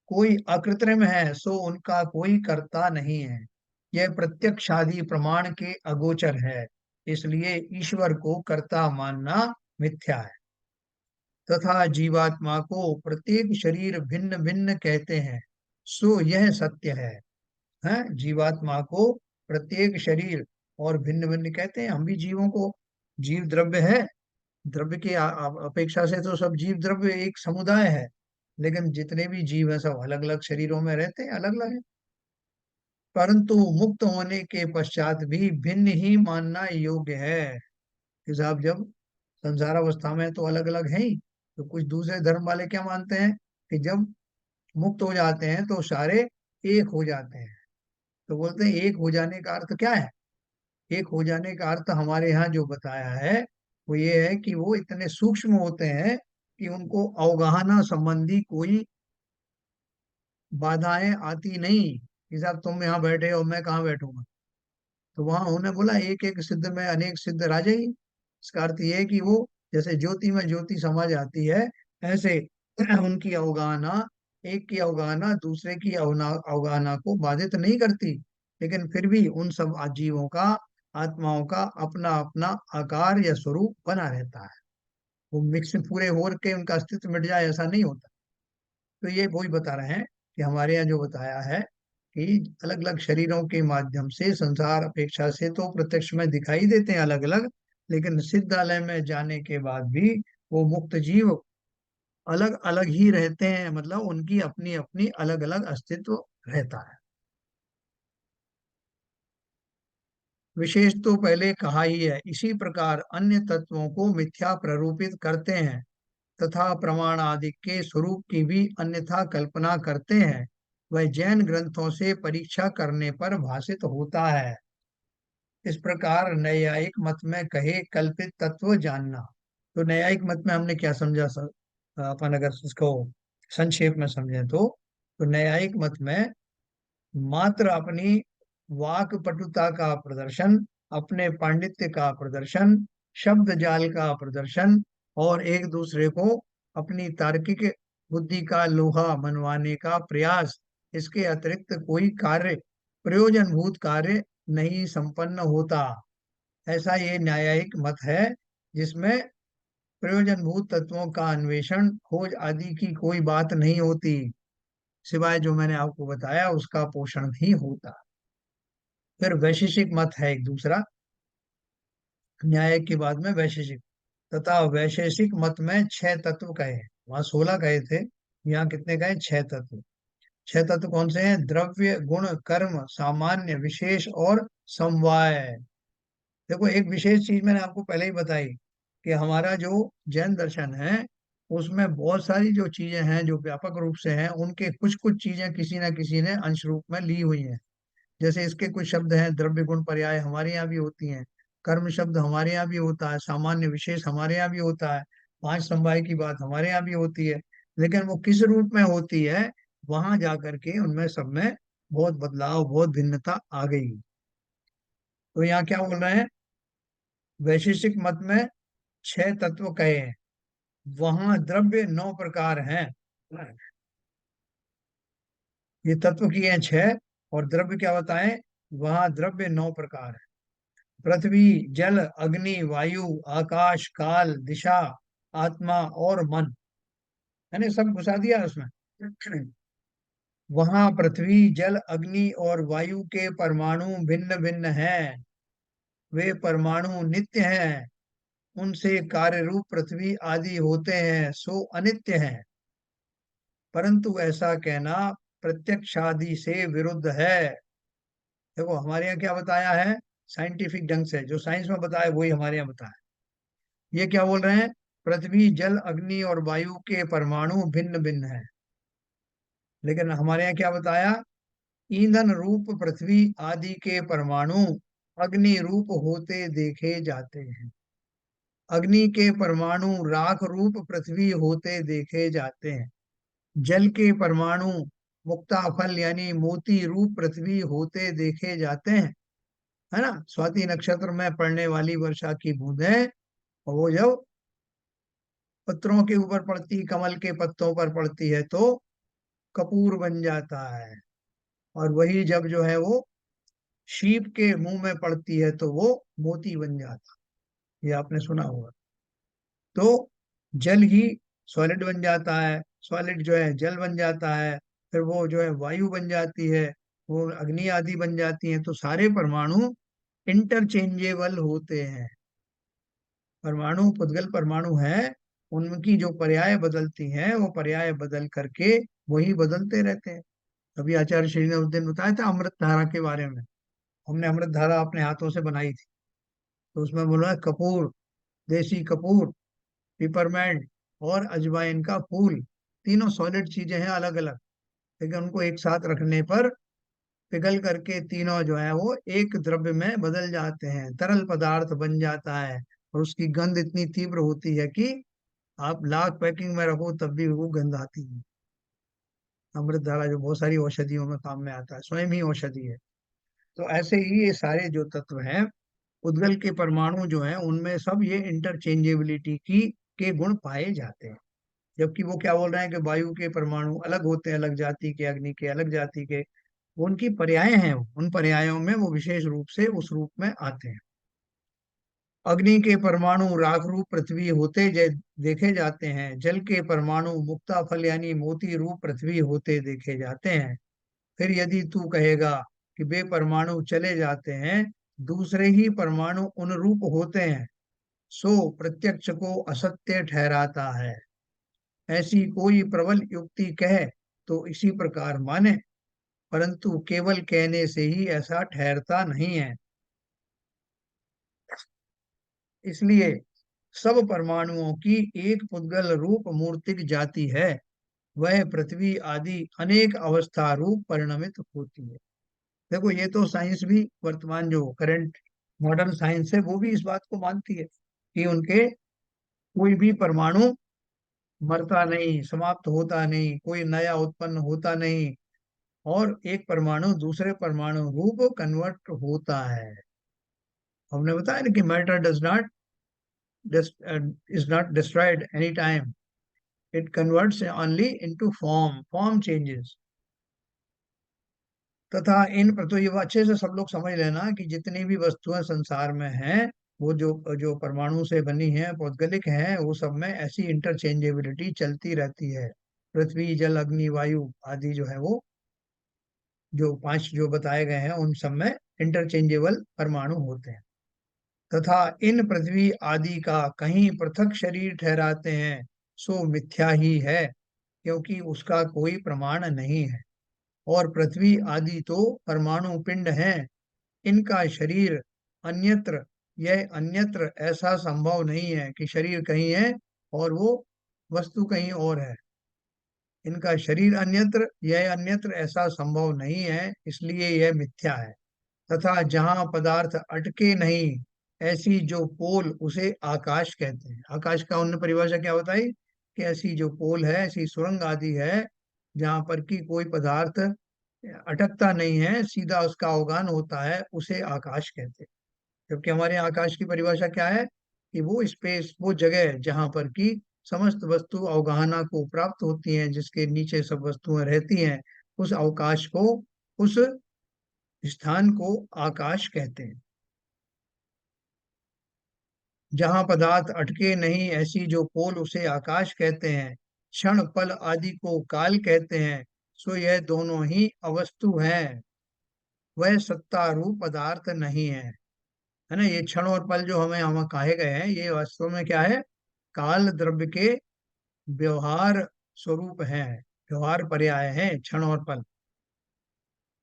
कोई अकृत्रिम है सो उनका कोई कर्ता नहीं है। यह प्रत्यक्षादि प्रमाण के अगोचर है, इसलिए ईश्वर को कर्ता मानना मिथ्या है। तथा जीवात्मा को प्रत्येक शरीर भिन्न भिन्न कहते हैं, सो यह सत्य है। जीवात्मा को प्रत्येक शरीर और भिन्न भिन्न कहते हैं। हम भी जीवों को, जीव द्रव्य है, द्रव्य की अपेक्षा से तो सब जीव द्रव्य एक समुदाय है, लेकिन जितने भी जीव हैं सब अलग अलग शरीरों में रहते हैं, अलग अलग है। परंतु मुक्त होने के पश्चात भी भिन्न ही मानना योग्य है कि साहब जब संसार अवस्था में तो अलग अलग है ही। तो कुछ दूसरे धर्म वाले क्या मानते हैं कि जब मुक्त हो जाते हैं तो सारे एक हो जाते हैं। तो बोलते हैं एक हो जाने का अर्थ क्या है? एक हो जाने का अर्थ हमारे यहाँ जो बताया है वो ये है कि वो इतने सूक्ष्म होते हैं कि उनको अवगाहना संबंधी कोई बाधाएं आती नहीं कि साहब तुम यहाँ बैठे हो मैं कहाँ बैठूंगा। तो वहां उन्होंने बोला एक एक सिद्ध में अनेक सिद्ध राजाई। इसका अर्थ ये है कि वो जैसे ज्योति में ज्योति समा जाती है, ऐसे उनकी अवगाहना, एक की अवगाहना दूसरे की अवगाहना को बाधित नहीं करती, लेकिन फिर भी उन सब आजीवों का, आत्माओं का अपना अपना आकार या स्वरूप बना रहता है। वो मिक्स पूरे हो के उनका अस्तित्व मिट जाए ऐसा नहीं होता। तो ये वही बता रहे हैं कि हमारे यहाँ जो बताया है कि अलग अलग शरीरों के माध्यम से संसार अपेक्षा से तो प्रत्यक्ष में दिखाई देते हैं अलग अलग, लेकिन सिद्धालय में जाने के बाद भी वो मुक्त जीव अलग अलग ही रहते हैं, मतलब उनकी अपनी अपनी अलग अलग अस्तित्व रहता है। विशेष तो पहले कहा ही है, इसी प्रकार अन्य तत्वों को मिथ्या प्ररूपित करते हैं तथा प्रमाण आदि के स्वरूप की भी अन्यथा कल्पना करते हैं, वह जैन ग्रंथों से परीक्षा करने पर भाषित होता है। इस प्रकार न्यायिक मत में कहे कल्पित तत्व जानना। तो न्यायिक मत में हमने क्या समझा सर? अपन अगर इसको संक्षेप में समझें तो न्यायिक मत में मात्र अपनी वाक पटुता का प्रदर्शन, अपने पांडित्य का प्रदर्शन, शब्द जाल का प्रदर्शन और एक दूसरे को अपनी तार्किक बुद्धि का लोहा मनवाने का प्रयास, इसके अतिरिक्त कोई कार्य, प्रयोजनभूत कार्य नहीं संपन्न होता। ऐसा ये न्यायिक मत है जिसमें प्रयोजनभूत तत्वों का अन्वेषण, खोज आदि की कोई बात नहीं होती, सिवाय जो मैंने आपको बताया उसका पोषण ही होता। फिर वैशेषिक मत है एक दूसरा, न्याय के बाद में वैशेषिक। तथा वैशेषिक मत में 6 तत्व कहे, वहां 16 कहे थे, यहाँ कितने कहे? 6 तत्व। 6 तत्व कौन से हैं? द्रव्य, गुण, कर्म, सामान्य, विशेष और समवाय। देखो एक विशेष चीज मैंने आपको पहले ही बताई कि हमारा जो जैन दर्शन है उसमें बहुत सारी जो चीजें हैं जो व्यापक रूप से हैं, उनके कुछ कुछ चीजें किसी न किसी ने अंश रूप में ली हुई हैं। जैसे इसके कुछ शब्द हैं, द्रव्य गुण पर्याय हमारे यहाँ भी होती हैं, कर्म शब्द हमारे यहाँ भी होता है, सामान्य विशेष हमारे यहाँ भी होता है, 5 समवाय की बात हमारे यहाँ भी होती है, लेकिन वो किस रूप में होती है वहां जाकर के उनमें सब में बहुत बदलाव, बहुत भिन्नता आ गई। तो यहाँ क्या बोल रहे हैं? वैशेषिक मत में 6 तत्व कहे हैं, वहां द्रव्य 9 प्रकार हैं। ये तत्व किए हैं 6 और द्रव्य क्या बताएं? वहां द्रव्य 9 प्रकार है। पृथ्वी, जल, अग्नि, वायु, आकाश, काल, दिशा, आत्मा और मन, मैंने सब घुसा दिया उसमें। वहां पृथ्वी, जल, अग्नि और वायु के परमाणु भिन्न भिन्न हैं, वे परमाणु नित्य हैं, उनसे कार्य रूप पृथ्वी आदि होते हैं, सो अनित्य हैं। परंतु ऐसा कहना प्रत्यक्षादि से विरुद्ध है। देखो हमारे यहाँ क्या बताया है साइंटिफिक ढंग से, जो साइंस में बताया वही हमारे यहाँ बताया। ये क्या बोल रहे हैं? पृथ्वी, जल, अग्नि और वायु के परमाणु भिन्न भिन्न हैं, लेकिन हमारे यहाँ क्या बताया? ईंधन रूप पृथ्वी आदि के परमाणु अग्नि रूप होते देखे जाते हैं, अग्नि के परमाणु राख रूप पृथ्वी होते देखे जाते हैं, जल के परमाणु मुक्ता फल यानी मोती रूप पृथ्वी होते देखे जाते हैं, है ना? स्वाति नक्षत्र में पड़ने वाली वर्षा की बूंदें, और वो जब पत्रों के ऊपर पड़ती, कमल के पत्तों पर पड़ती है तो कपूर बन जाता है, और वही जब जो है वो शीप के मुंह में पड़ती है तो वो मोती बन जाता है। ये आपने सुना होगा। तो जल ही सॉलिड बन जाता है, सॉलिड जो है जल बन जाता है, फिर वो जो है वायु बन जाती है, वो अग्नि आदि बन जाती हैं। तो सारे परमाणु इंटरचेंजेबल होते हैं। परमाणु पुद्गल परमाणु हैं, उनकी जो पर्याय बदलती हैं वो पर्याय बदल करके वही बदलते रहते हैं। अभी आचार्य श्री ने उस दिन बताया था अमृत धारा के बारे में, हमने अमृत धारा अपने हाथों से बनाई थी, तो उसमें बोला कपूर, देसी कपूर, पिपरमेंट और अजवाइन का फूल, तीनों सॉलिड चीजें हैं अलग अलग, लेकिन उनको एक साथ रखने पर पिघल करके तीनों जो है वो एक द्रव्य में बदल जाते हैं, तरल पदार्थ बन जाता है, और उसकी गंध इतनी तीव्र होती है कि आप लाख पैकिंग में रखो तब भी वो गंध आती है। अमृत धारा जो बहुत सारी औषधियों में काम में आता है, स्वयं ही औषधि है। तो ऐसे ही ये सारे जो तत्व हैं, उद्गल के परमाणु जो हैं, उनमें सब ये इंटरचेंजेबिलिटी की के गुण पाए जाते हैं। जबकि वो क्या बोल रहे हैं कि वायु के परमाणु अलग होते हैं, अलग जाति के, अग्नि के अलग जाति के, उनकी पर्याय हैं, उन पर्यायों में वो विशेष रूप से उस रूप में आते हैं। अग्नि के परमाणु राख रूप पृथ्वी होते देखे जाते हैं, जल के परमाणु मुक्ता फल यानी मोती रूप पृथ्वी होते देखे जाते हैं। फिर यदि तू कहेगा कि वे परमाणु चले जाते हैं, दूसरे ही परमाणु उन रूप होते हैं, सो प्रत्यक्ष को असत्य ठहराता है। ऐसी कोई प्रबल युक्ति कहे तो इसी प्रकार माने, परंतु केवल कहने से ही ऐसा ठहरता नहीं है। इसलिए सब परमाणुओं की एक पुद्गल रूप मूर्तिक जाति है, वह पृथ्वी आदि अनेक अवस्था रूप परिणमित होती है। देखो, ये तो साइंस भी, वर्तमान जो करंट मॉडर्न साइंस है, वो भी इस बात को मानती है कि उनके कोई भी परमाणु मरता नहीं, समाप्त होता नहीं, कोई नया उत्पन्न होता नहीं, और एक परमाणु दूसरे परमाणु रूप कन्वर्ट होता है। हमने बताया ना कि matter does not is not destroyed any time. It converts only into form. Form changes. तथा इन तो ये अच्छे से सब लोग समझ लेना कि जितनी भी वस्तुएं संसार में हैं, वो जो जो परमाणु से बनी हैं, पौद्गलिक हैं, वो सब में ऐसी इंटरचेंजेबिलिटी चलती रहती है। पृथ्वी, जल, अग्नि, वायु आदि जो है, वो जो 5 जो बताए गए हैं, उन सब में इंटरचेंजेबल परमाणु होते हैं। तथा इन पृथ्वी आदि का कहीं पृथक शरीर ठहराते हैं, सो मिथ्या ही है, क्योंकि उसका कोई प्रमाण नहीं है। और पृथ्वी आदि तो परमाणु पिंड हैं, इनका शरीर अन्यत्र, यह अन्यत्र ऐसा संभव नहीं है कि शरीर कहीं है और वो वस्तु कहीं और है। इनका शरीर अन्यत्र, यह अन्यत्र ऐसा संभव नहीं है, इसलिए यह मिथ्या है। तथा जहां पदार्थ अटके नहीं, ऐसी जो पोल, उसे आकाश कहते हैं। आकाश का उन्होंने परिभाषा क्या बताई कि ऐसी जो पोल है, ऐसी सुरंग आदि है, जहां पर कि कोई पदार्थ अटकता नहीं है, सीधा उसका अवगान होता है, उसे आकाश कहते हैं। जबकि हमारे यहाँ आकाश की परिभाषा क्या है कि वो स्पेस, वो जगह जहां पर कि समस्त वस्तु अवगाहना को प्राप्त होती हैं, जिसके नीचे सब वस्तुएं रहती हैं, उस अवकाश को, उस स्थान को आकाश कहते हैं। जहां पदार्थ अटके नहीं, ऐसी जो पोल, उसे आकाश कहते हैं। क्षण पल आदि को काल कहते हैं, सो यह दोनों ही अवस्तु हैं, वह सत्ता रूप पदार्थ नहीं है ना। ये क्षण और पल जो हमें हम कहे गए हैं, ये वास्तव में क्या है, काल द्रव्य के व्यवहार स्वरूप हैं, व्यवहार पर्याय हैं क्षण और पल।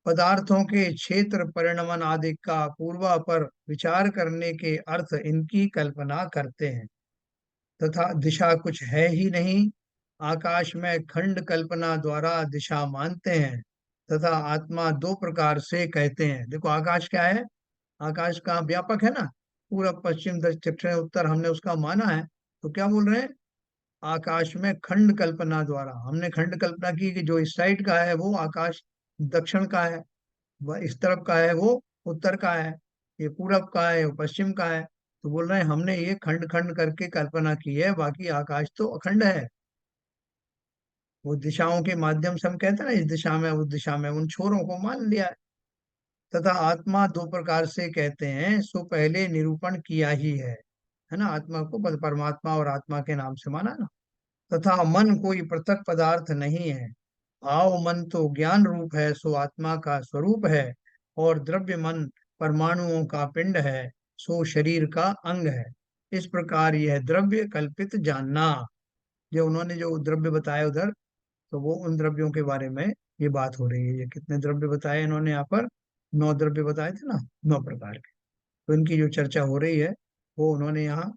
पदार्थों के क्षेत्र परिणमन आदि का पूर्वा पर विचार करने के अर्थ इनकी कल्पना करते हैं। तथा दिशा कुछ है ही नहीं, आकाश में खंड कल्पना द्वारा दिशा मानते हैं। तथा आत्मा दो प्रकार से कहते हैं। देखो, आकाश क्या है, आकाश का व्यापक है ना, पूरब पश्चिम दक्षिण उत्तर, हमने उसका माना है। तो क्या बोल रहे हैं, आकाश में खंड कल्पना द्वारा हमने खंड कल्पना की कि जो इस साइड का है वो आकाश दक्षिण का है, वह इस तरफ का है वो उत्तर का है, ये पूरब का है वो पश्चिम का है। तो बोल रहे हैं हमने ये खंड खंड करके कल्पना की है, बाकी आकाश तो अखंड है। वो दिशाओं के माध्यम से हम कहते हैं ना, इस दिशा में उस दिशा में, उन छोरों को मान लिया है। तथा आत्मा दो प्रकार से कहते हैं, सो पहले निरूपण किया ही है ना। आत्मा को परमात्मा और आत्मा के नाम से माना ना। तथा मन कोई पृथक पदार्थ नहीं है, भाव मन तो ज्ञान रूप है, सो आत्मा का स्वरूप है। और द्रव्य मन परमाणुओं का पिंड है, सो शरीर का अंग है। इस प्रकार यह द्रव्य कल्पित जानना। जो उन्होंने जो द्रव्य बताए उधर, तो वो उन द्रव्यों के बारे में ये बात हो रही है। ये कितने द्रव्य बताए इन्होंने यहाँ पर, 9 द्रव्य बताए थे ना, 9 प्रकार के। तो इनकी जो चर्चा हो रही है, वो उन्होंने यहाँ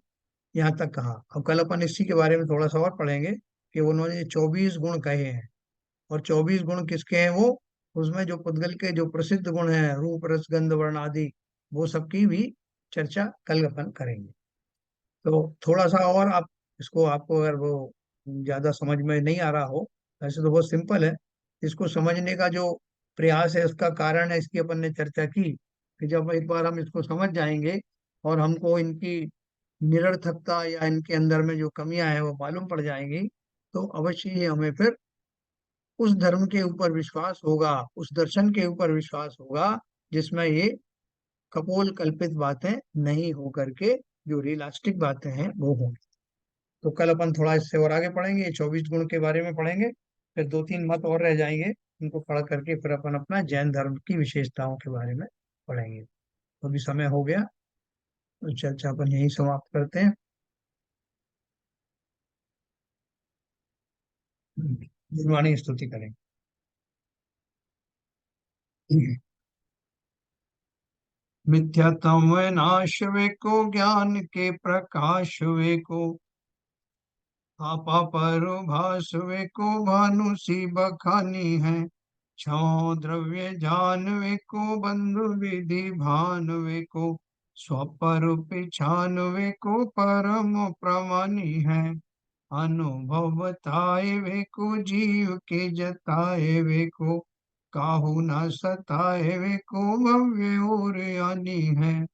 यहाँ तक कहा। अब कल अपन इसी के बारे में थोड़ा सा और पढ़ेंगे कि उन्होंने 24 गुण कहे हैं। और 24 गुण किसके हैं, वो उसमें जो पुद्गल के जो प्रसिद्ध गुण हैं, रूप रस गंध वर्ण आदि, वो सबकी भी चर्चा कल अपन करेंगे। तो थोड़ा सा और आप इसको, आपको अगर वो ज्यादा समझ में नहीं आ रहा हो, वैसे तो बहुत सिंपल है, इसको समझने का जो प्रयास है उसका कारण है, इसकी अपन ने चर्चा की कि जब एक बार हम इसको समझ जाएंगे और हमको इनकी निरर्थकता या इनके अंदर में जो कमियां हैं वो मालूम पड़ जाएंगी, तो अवश्य ही हमें फिर उस धर्म के ऊपर विश्वास होगा, उस दर्शन के ऊपर विश्वास होगा जिसमें ये कपोल कल्पित बातें नहीं हो करके जो रियलिस्टिक बातें हैं वो होंगी। तो कल अपन थोड़ा इससे और आगे पढ़ेंगे, ये 24 गुण के बारे में पढ़ेंगे, फिर दो तीन मत और रह जाएंगे, उनको पढ़ करके फिर अपन अपना जैन धर्म की विशेषताओं के बारे में पढ़ेंगे। तो अभी समय हो गया, तो चर्चा अपन यही समाप्त करते हैं। गुरुवाणी स्तुति करेंगे। मिथ्यात्म नाश वे को, ज्ञान के प्रकाश वे को, आपा पर भास वे को, भानु सी बखानी है। छो द्रव्य जान वे को, बंधु विधि भान वे को, स्वपर पिछान वे को, परम प्रमानी है। अनुभव बताए वे को, जीव के जताए वे को, काहू न सताए वे को, भव्य और यानी है।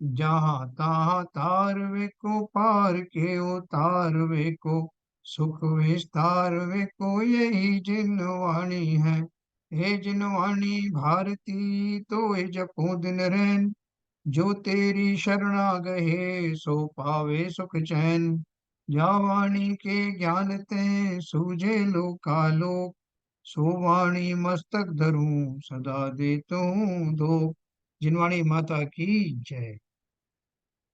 जहाँ तहाँ तार वे को, पार के उतार वे को, सुख विस्तार वे को, यही जिन वाणी है। हे जिन वाणी भारती, तो हे जपो दिन रैन, जो तेरी शरणा गए सो पावे सुख चैन। जा वाणी के ज्ञान ते सूझे लोकालोक, सो वाणी मस्तक धरूं सदा देतूं धो। जिनवाणी माता की जय।